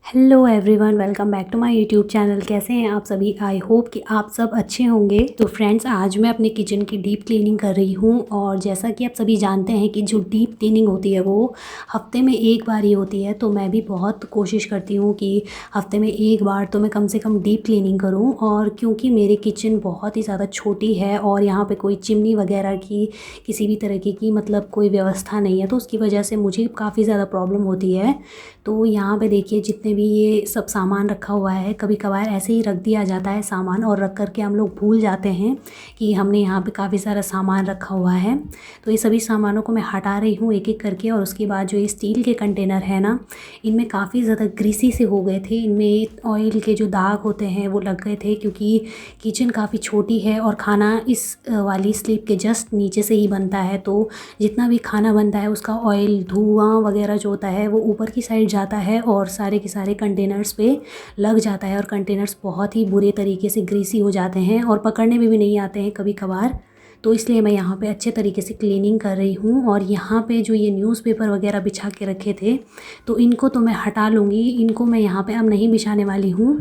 Hello everyone, welcome back to my YouTube channel. कैसे हैं आप सभी? आई होप कि आप सब अच्छे होंगे। तो फ्रेंड्स, आज मैं अपने किचन की डीप क्लीनिंग कर रही हूँ। और जैसा कि आप सभी जानते हैं कि जो डीप क्लीनिंग होती है वो हफ्ते में एक बार ही होती है। तो मैं भी बहुत कोशिश करती हूँ कि हफ्ते में एक बार तो मैं कम से कम डीप क्लीनिंग करूँ। और क्योंकि मेरी किचन बहुत ही ज़्यादा छोटी है और यहाँ पर कोई चिमनी वगैरह की किसी भी तरीके की मतलब कोई व्यवस्था नहीं है, तो उसकी वजह से मुझे काफ़ी ज़्यादा प्रॉब्लम होती है। तो यहाँ पे देखिए, जितने भी ये सब सामान रखा हुआ है, कभी कभार ऐसे ही रख दिया जाता है सामान, और रख कर के हम लोग भूल जाते हैं कि हमने यहाँ पे काफ़ी सारा सामान रखा हुआ है। तो ये सभी सामानों को मैं हटा रही हूँ एक एक करके। और उसके बाद जो ये स्टील के कंटेनर है ना, इनमें काफ़ी ज़्यादा ग्रीसी से हो गए थे। इनमें ऑयल के जो दाग होते हैं वो लग गए थे, क्योंकि किचन काफ़ी छोटी है और खाना इस वाली स्लिप के जस्ट नीचे से ही बनता है। तो जितना भी खाना बनता है उसका ऑयल, धुआं वगैरह जो होता है वो ऊपर की साइड जाता है और सारे के सारे कंटेनर्स पे लग जाता है। और कंटेनर्स बहुत ही बुरे तरीके से ग्रीसी हो जाते हैं और पकड़ने में भी नहीं आते हैं कभी कभार। तो इसलिए मैं यहाँ पे अच्छे तरीके से क्लीनिंग कर रही हूँ। और यहाँ पे जो ये न्यूज़पेपर वगैरह बिछा के रखे थे, तो इनको तो मैं हटा लूँगी, इनको मैं यहाँ पे अब नहीं बिछाने वाली हूँ।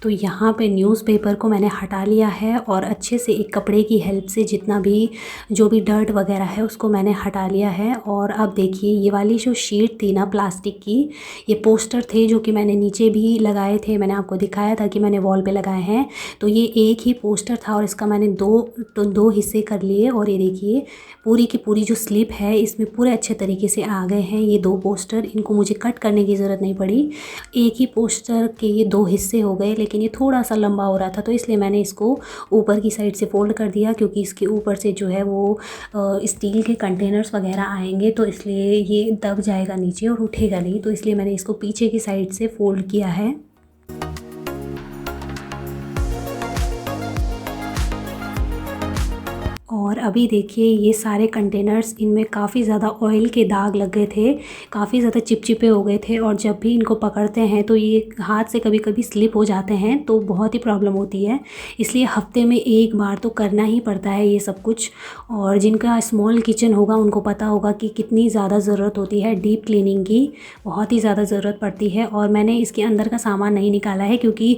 तो यहाँ पे न्यूज़पेपर को मैंने हटा लिया है और अच्छे से एक कपड़े की हेल्प से जितना भी जो भी डर्ट वगैरह है उसको मैंने हटा लिया है। और अब देखिए, ये वाली जो शीट थी ना प्लास्टिक की, ये पोस्टर थे जो कि मैंने नीचे भी लगाए थे। मैंने आपको दिखाया था कि मैंने वॉल पे लगाए हैं। तो ये एक ही पोस्टर था और इसका मैंने दो हिस्से कर लिए। और ये देखिए, पूरी की पूरी जो स्लिप है इसमें पूरे अच्छे तरीके से आ गए हैं ये दो पोस्टर। इनको मुझे कट करने की ज़रूरत नहीं पड़ी। एक ही पोस्टर के ये दो हिस्से हो गए, लेकिन ये थोड़ा सा लंबा हो रहा था, तो इसलिए मैंने इसको ऊपर की साइड से फोल्ड कर दिया, क्योंकि इसके ऊपर से जो है वो स्टील के कंटेनर्स वगैरह आएंगे, तो इसलिए ये दब जाएगा नीचे और उठेगा नहीं। तो इसलिए मैंने इसको पीछे की साइड से फोल्ड किया है। और अभी देखिए, ये सारे कंटेनर्स, इनमें काफ़ी ज़्यादा ऑयल के दाग लग गए थे, काफ़ी ज़्यादा चिपचिपे हो गए थे। और जब भी इनको पकड़ते हैं तो ये हाथ से कभी कभी स्लिप हो जाते हैं, तो बहुत ही प्रॉब्लम होती है। इसलिए हफ्ते में एक बार तो करना ही पड़ता है ये सब कुछ। और जिनका स्मॉल किचन होगा उनको पता होगा कि कितनी ज़्यादा ज़रूरत होती है डीप क्लीनिंग की, बहुत ही ज़्यादा ज़रूरत पड़ती है। और मैंने इसके अंदर का सामान नहीं निकाला है, क्योंकि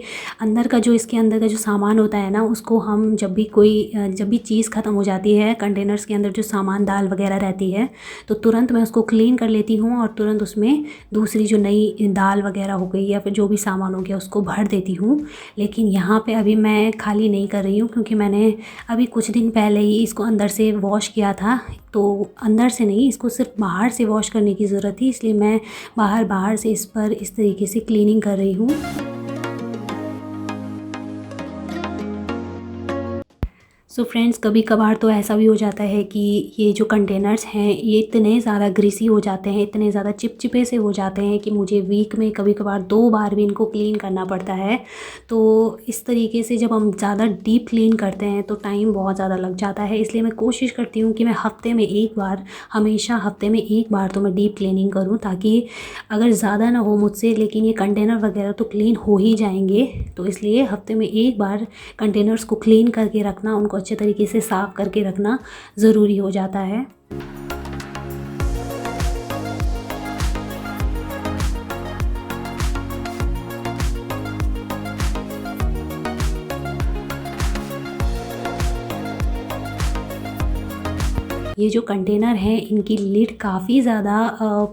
इसके अंदर का जो सामान होता है ना, उसको हम जब भी चीज़ ख़त्म हो जाती है, कंटेनर्स के अंदर जो सामान दाल वगैरह रहती है, तो तुरंत मैं उसको क्लीन कर लेती हूँ और तुरंत उसमें दूसरी जो नई दाल वगैरह हो गई या फिर जो भी सामान हो गया उसको भर देती हूँ। लेकिन यहाँ पे अभी मैं खाली नहीं कर रही हूँ, क्योंकि मैंने अभी कुछ दिन पहले ही इसको अंदर से वॉश किया था। तो अंदर से नहीं, इसको सिर्फ बाहर से वॉश करने की ज़रूरत थी, इसलिए मैं बाहर से इस पर इस तरीके से क्लीनिंग कर रही हूँ। सो फ्रेंड्स, कभी कभार तो ऐसा भी हो जाता है कि ये जो कंटेनर्स हैं ये इतने ज़्यादा ग्रीसी हो जाते हैं, इतने ज़्यादा चिपचिपे से हो जाते हैं कि मुझे वीक में कभी कभार 2 बार भी इनको क्लीन करना पड़ता है। तो इस तरीके से जब हम ज़्यादा डीप क्लीन करते हैं तो टाइम बहुत ज़्यादा लग जाता है। इसलिए मैं कोशिश करती हूँ कि मैं हफ्ते में एक बार, हमेशा हफ्ते में एक बार तो मैं डीप क्लीनिंग करूँ, ताकि अगर ज़्यादा ना हो मुझसे, लेकिन ये कंटेनर वगैरह तो क्लीन हो ही जाएंगे। तो इसलिए हफ्ते में एक बार कंटेनर्स को क्लीन करके रखना, उनको अच्छे तरीके से साफ़ करके रखना ज़रूरी हो जाता है। ये जो कंटेनर है इनकी लिड काफ़ी ज़्यादा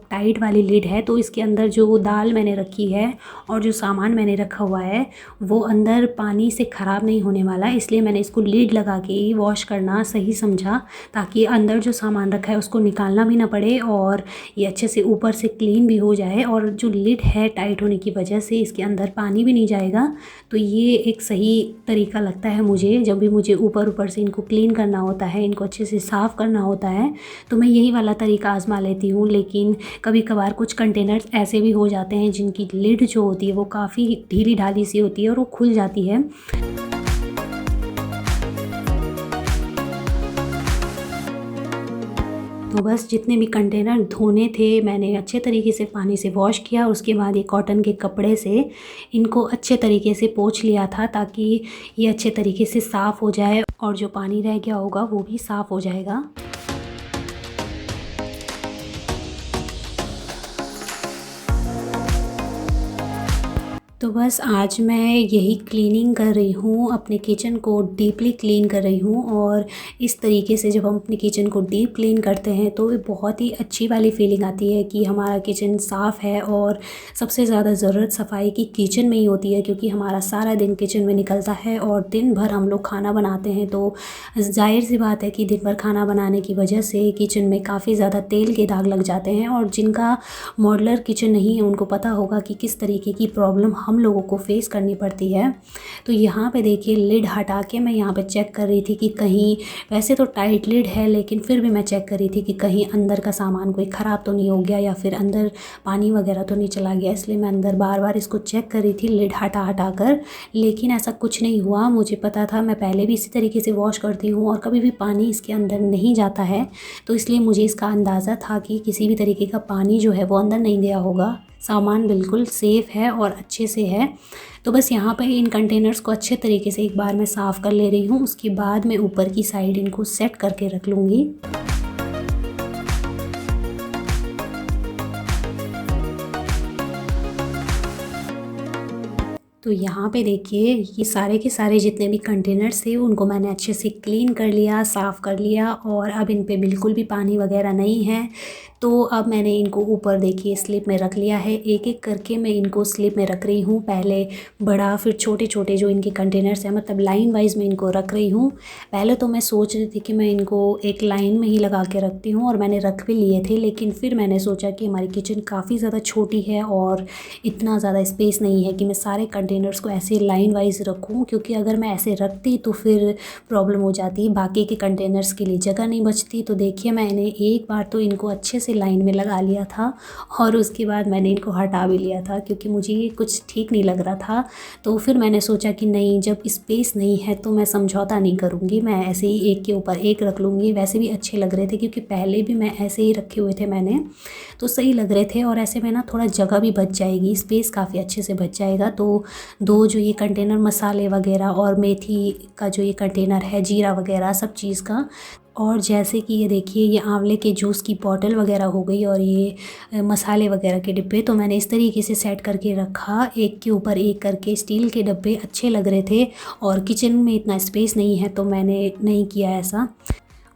टाइट वाली लिड है, तो इसके अंदर जो दाल मैंने रखी है और जो सामान मैंने रखा हुआ है वो अंदर पानी से ख़राब नहीं होने वाला, इसलिए मैंने इसको लिड लगा के ही वॉश करना सही समझा, ताकि अंदर जो सामान रखा है उसको निकालना भी ना पड़े और ये अच्छे से ऊपर से क्लीन भी हो जाए। और जो लिड है टाइट होने की वजह से इसके अंदर पानी भी नहीं जाएगा। तो ये एक सही तरीका लगता है मुझे, जब भी मुझे ऊपर से इनको क्लीन करना होता है, इनको अच्छे से साफ़ करना होता है, तो मैं यही वाला तरीका आज़मा लेती हूँ। लेकिन कभी कभार कुछ कंटेनर्स ऐसे भी हो जाते हैं जिनकी लिड जो होती है वो काफ़ी ढीली ढाली सी होती है और वो खुल जाती है। तो बस जितने भी कंटेनर धोने थे मैंने अच्छे तरीके से पानी से वॉश किया। उसके बाद ये कॉटन के कपड़े से इनको अच्छे तरीके से पोंछ लिया था ताकि ये अच्छे तरीके से साफ़ हो जाए और जो पानी रह गया होगा वो भी साफ़ हो जाएगा। तो बस आज मैं यही क्लीनिंग कर रही हूँ, अपने किचन को डीपली क्लीन कर रही हूँ। और इस तरीके से जब हम अपने किचन को डीप क्लीन करते हैं तो बहुत ही अच्छी वाली फीलिंग आती है कि हमारा किचन साफ़ है। और सबसे ज़्यादा ज़रूरत सफाई की किचन में ही होती है, क्योंकि हमारा सारा दिन किचन में निकलता है और दिन भर हम लोग खाना बनाते हैं। तो जाहिर सी बात है कि दिन भर खाना बनाने की वजह से किचन में काफ़ी ज़्यादा तेल के दाग लग जाते हैं। और जिनका मॉड्यूलर किचन नहीं है उनको पता होगा कि किस तरीके की प्रॉब्लम हम लोगों को फेस करनी पड़ती है। तो यहाँ पे देखिए लिड हटा के मैं यहाँ पे चेक कर रही थी कि कहीं, वैसे तो टाइट लिड है लेकिन फिर भी मैं चेक कर रही थी कि कहीं अंदर का सामान कोई ख़राब तो नहीं हो गया या फिर अंदर पानी वगैरह तो नहीं चला गया। इसलिए मैं अंदर बार बार इसको चेक कर रही थी लिड हटा कर, लेकिन ऐसा कुछ नहीं हुआ। मुझे पता था, मैं पहले भी इसी तरीके से वॉश करती हूँ और कभी भी पानी इसके अंदर नहीं जाता है। तो इसलिए मुझे इसका अंदाज़ा था कि किसी भी तरीके का पानी जो है वो अंदर नहीं गया होगा। सामान बिल्कुल सेफ़ है और अच्छे से है। तो बस यहाँ पे इन कंटेनर्स को अच्छे तरीके से एक बार मैं साफ़ कर ले रही हूँ। उसके बाद मैं ऊपर की साइड इनको सेट करके रख लूँगी। तो यहाँ पे देखिए ये सारे के सारे जितने भी कंटेनर्स थे उनको मैंने अच्छे से क्लीन कर लिया, साफ़ कर लिया। और अब इन पे बिल्कुल भी पानी वगैरह नहीं है। तो अब मैंने इनको ऊपर देखिए स्लिप में रख लिया है। एक एक करके मैं इनको स्लिप में रख रही हूँ, पहले बड़ा फिर छोटे छोटे जो इनके कंटेनर्स हैं, मतलब लाइन वाइज मैं इनको रख रही हूँ। पहले तो मैं सोच रही थी कि मैं इनको एक लाइन में ही लगा के रखती हूँ और मैंने रख भी लिए थे, लेकिन फिर मैंने सोचा कि हमारी किचन काफ़ी ज़्यादा छोटी है और इतना ज़्यादा स्पेस नहीं है कि मैं सारे कंटेनर्स को ऐसे लाइन वाइज रखूँ, क्योंकि अगर मैं ऐसे रखती तो फिर प्रॉब्लम हो जाती, बाकी के कंटेनर्स के लिए जगह नहीं बचती। तो देखिए मैंने एक बार तो इनको अच्छे से लाइन में लगा लिया था और उसके बाद मैंने इनको हटा भी लिया था, क्योंकि मुझे ये कुछ ठीक नहीं लग रहा था। तो फिर मैंने सोचा कि नहीं, जब स्पेस नहीं है तो मैं समझौता नहीं करूँगी, मैं ऐसे ही एक के ऊपर एक रख लूँगी। वैसे भी अच्छे लग रहे थे, क्योंकि पहले भी मैं ऐसे ही रखे हुए थे मैंने, तो सही लग रहे थे। और ऐसे में ना थोड़ा जगह भी बच जाएगी, स्पेस काफ़ी अच्छे से बच जाएगा। तो दो जो ये कंटेनर मसाले वगैरह और मेथी का जो ये कंटेनर है, जीरा वगैरह सब चीज़ का, और जैसे कि ये देखिए ये आंवले के जूस की बॉटल वगैरह हो गई और ये मसाले वगैरह के डिब्बे, तो मैंने इस तरीके से सेट करके रखा, एक के ऊपर एक करके। स्टील के डब्बे अच्छे लग रहे थे और किचन में इतना स्पेस नहीं है तो मैंने नहीं किया ऐसा।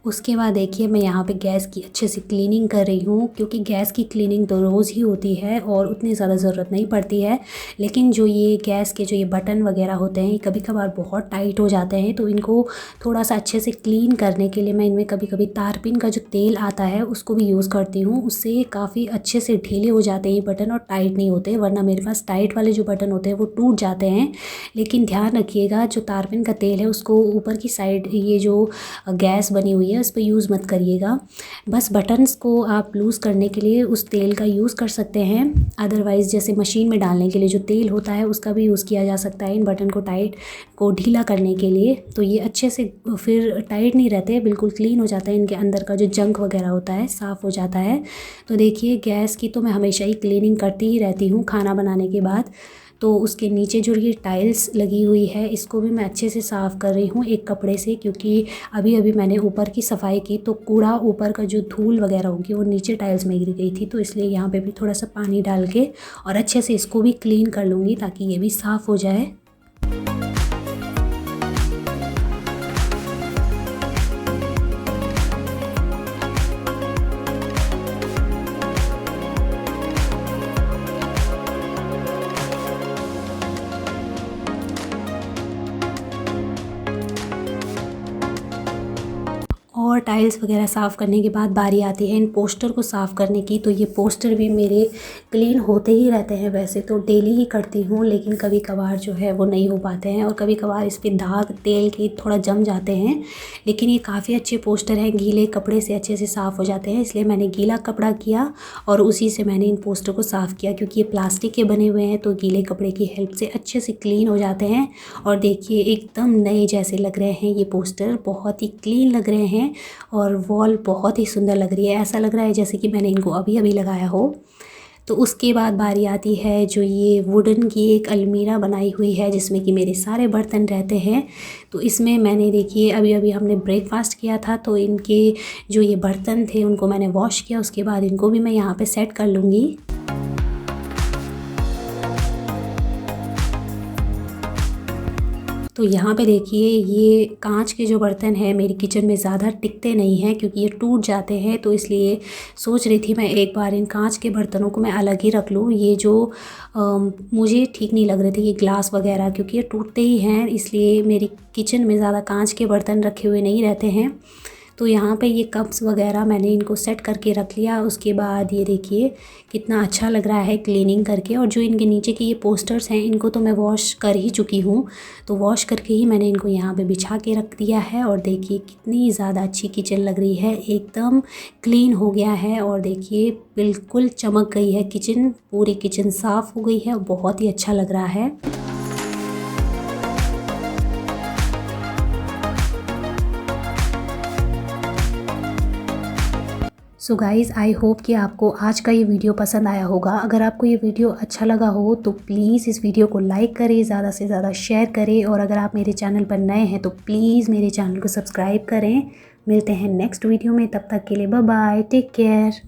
उसके बाद देखिए मैं यहाँ पे गैस की अच्छे से क्लीनिंग कर रही हूँ, क्योंकि गैस की क्लीनिंग तो रोज़ ही होती है और उतनी ज़्यादा ज़रूरत नहीं पड़ती है। लेकिन जो ये गैस के जो ये बटन वगैरह होते हैं, ये कभी कभार बहुत टाइट हो जाते हैं, तो इनको थोड़ा सा अच्छे से क्लीन करने के लिए मैं इनमें कभी कभी तारपीन का जो तेल आता है उसको भी यूज़ करती हूँ। उससे ये काफ़ी अच्छे से ढीले हो जाते हैं ये बटन और टाइट नहीं होते, वरना मेरे पास टाइट वाले जो बटन होते हैं वो टूट जाते हैं। लेकिन ध्यान रखिएगा, जो तारपीन का तेल है उसको ऊपर की साइड ये जो गैस बनी हुई है उस पर यूज़ मत करिएगा। बस बटन्स को आप लूज़ करने के लिए उस तेल का यूज़ कर सकते हैं, अदरवाइज़ जैसे मशीन में डालने के लिए जो तेल होता है उसका भी यूज़ किया जा सकता है इन बटन को टाइट को ढीला करने के लिए। तो ये अच्छे से फिर टाइट नहीं रहते, बिल्कुल क्लीन हो जाता है, इनके अंदर का जो जंक वगैरह होता है साफ़ हो जाता है। तो देखिए गैस की तो मैं हमेशा ही क्लीनिंग करती ही रहती हूँ खाना बनाने के बाद। तो उसके नीचे जो ये टाइल्स लगी हुई है इसको भी मैं अच्छे से साफ़ कर रही हूँ एक कपड़े से, क्योंकि अभी अभी मैंने ऊपर की सफाई की तो कूड़ा ऊपर का जो धूल वगैरह होगी वो नीचे टाइल्स में गिर गई थी। तो इसलिए यहाँ पे भी थोड़ा सा पानी डाल के और अच्छे से इसको भी क्लीन कर लूँगी ताकि ये भी साफ़ हो जाए। और टाइल्स वगैरह साफ़ करने के बाद बारी आती है इन पोस्टर को साफ़ करने की। तो ये पोस्टर भी मेरे क्लीन होते ही रहते हैं, वैसे तो डेली ही करती हूँ, लेकिन कभी कभार जो है वो नहीं हो पाते हैं और कभी कभार इस पर दाग तेल के थोड़ा जम जाते हैं। लेकिन ये काफ़ी अच्छे पोस्टर हैं, गीले कपड़े से अच्छे से साफ़ हो जाते हैं। इसलिए मैंने गीला कपड़ा किया और उसी से मैंने इन पोस्टर को साफ़ किया, क्योंकि ये प्लास्टिक के बने हुए हैं तो गीले कपड़े की हेल्प से अच्छे से क्लीन हो जाते हैं। और देखिए एकदम नए जैसे लग रहे हैं ये पोस्टर, बहुत ही क्लीन लग रहे हैं। और वॉल बहुत ही सुंदर लग रही है, ऐसा लग रहा है जैसे कि मैंने इनको अभी अभी लगाया हो। तो उसके बाद बारी आती है जो ये वुडन की एक अलमीरा बनाई हुई है जिसमें कि मेरे सारे बर्तन रहते हैं। तो इसमें मैंने देखिए अभी अभी हमने ब्रेकफास्ट किया था, तो इनके जो ये बर्तन थे उनको मैंने वॉश किया, उसके बाद इनको भी मैं यहाँ पे सेट कर लूँगी। तो यहाँ पे देखिए ये कांच के जो बर्तन हैं मेरी किचन में ज़्यादा टिकते नहीं हैं क्योंकि ये टूट जाते हैं, तो इसलिए सोच रही थी मैं एक बार इन कांच के बर्तनों को मैं अलग ही रख लूँ। ये जो मुझे ठीक नहीं लग रहे थे ये ग्लास वगैरह, क्योंकि ये टूटते ही हैं, इसलिए मेरी किचन में ज़्यादा कांच के बर्तन रखे हुए नहीं रहते हैं। तो यहाँ पे ये कप्स वगैरह मैंने इनको सेट करके रख लिया। उसके बाद ये देखिए कितना अच्छा लग रहा है क्लीनिंग करके। और जो इनके नीचे के ये पोस्टर्स हैं इनको तो मैं वॉश कर ही चुकी हूँ, तो वॉश करके ही मैंने इनको यहाँ पे बिछा के रख दिया है। और देखिए कितनी ज़्यादा अच्छी किचन लग रही है, एकदम क्लीन हो गया है और देखिए बिल्कुल चमक गई है किचन, पूरी किचन साफ़ हो गई है और बहुत ही अच्छा लग रहा है। सो गाइज़ आई होप कि आपको आज का ये वीडियो पसंद आया होगा। अगर आपको ये वीडियो अच्छा लगा हो तो प्लीज़ इस वीडियो को लाइक करें, ज़्यादा से ज़्यादा शेयर करें, और अगर आप मेरे चैनल पर नए हैं तो प्लीज़ मेरे चैनल को सब्सक्राइब करें। मिलते हैं नेक्स्ट वीडियो में, तब तक के लिए बाय बाय, टेक केयर।